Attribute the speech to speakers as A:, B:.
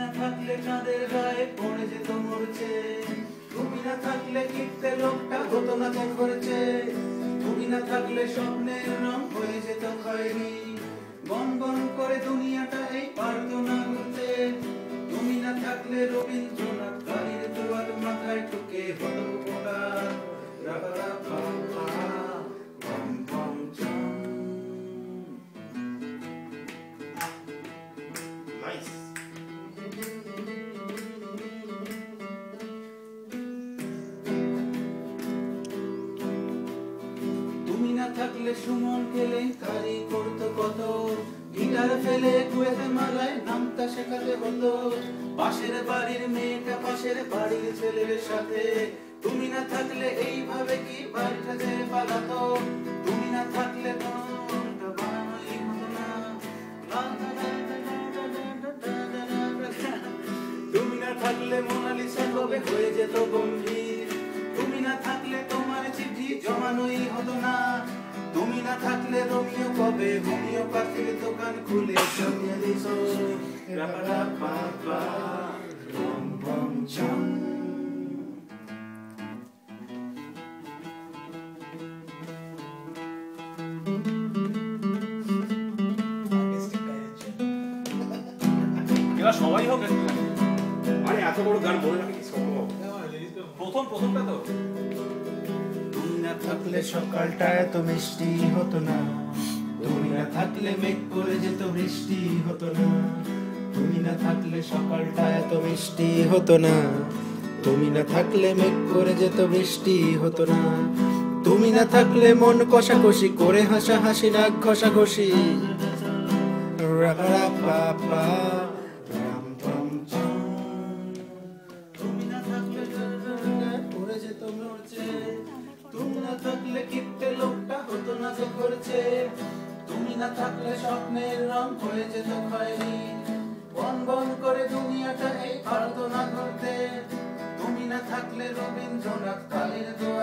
A: না থাকলে চাঁদের গায়ে পড়ে যেত মরছে, তুমি না থাকলে কিপ্টে লোকটা হতো না তো করছে, তুমি না থাকলে স্বপ্নের রং হয়ে যেত খয়েরি, বন বন করে দুনিয়াটা এই পারত না ঘুরতে, তুমি না থাকলে রবীন্দ্রনাথ গাড়ির দুয়ার মাথায় ঠুকে হতো পোটা রাবারা পাপা বম বম চম। নাইস। তুমি না থাকলে সুমন কেলেঙ্কারি করতো কত, গিটার ফেলে কুয়েতে মালায় নামতা শেখাতে হতো, পাশের বাড়ির মেয়েটা পাশের বাড়ির ছেলের সাথে, তুমি না থাকলে এইভাবে কি বাড়িটা যে পালাতো, তুমি না থাকলে কোনটা বানানোই হতো না, তুমি না থাকলে মোনালিসা কবে হয়ে যেত গম্ভীর, তুমি না থাকলে তোমার চিঠি জমানোই হতো না, তুমি না থাকলে রোমিও কবে হোমিওপ্যাথির দোকান খুলে জমিয়ে দিত রাবারা পাপা বম বম চম।
B: এরা সবাই হোক, আরে এত বড় গান বলে রাখি সম্ভব? প্রথমটা তো।
A: তুমি না থাকলে সকালটা এত মিষ্টি হতো না, তুমি না থাকলে মেঘ করে যেত বৃষ্টি হতো না, তুমি না থাকলে সকালটা এত মিষ্টি হতো না, তুমি না থাকলে মেঘ করে যেত বৃষ্টি হতো না, তুমি না থাকলে মন কষাকষি করে হাসাহাসি নাক ঘষাঘষি রাবারা পাপা রাম পাম চম। তুমি না থাকলে পড়ে যেত মরছে, তুমি না থাকলে কিপ্টে লোকটা হতো না যে করছে, তুমি না থাকলে স্বপ্নের রং হয়ে যেত খয়েরি, বন বন করে দুনিয়াটা এই পারতো না ঘুরতে, তুমি না থাকলে রবীন্দ্রনাথ কালের দোয়া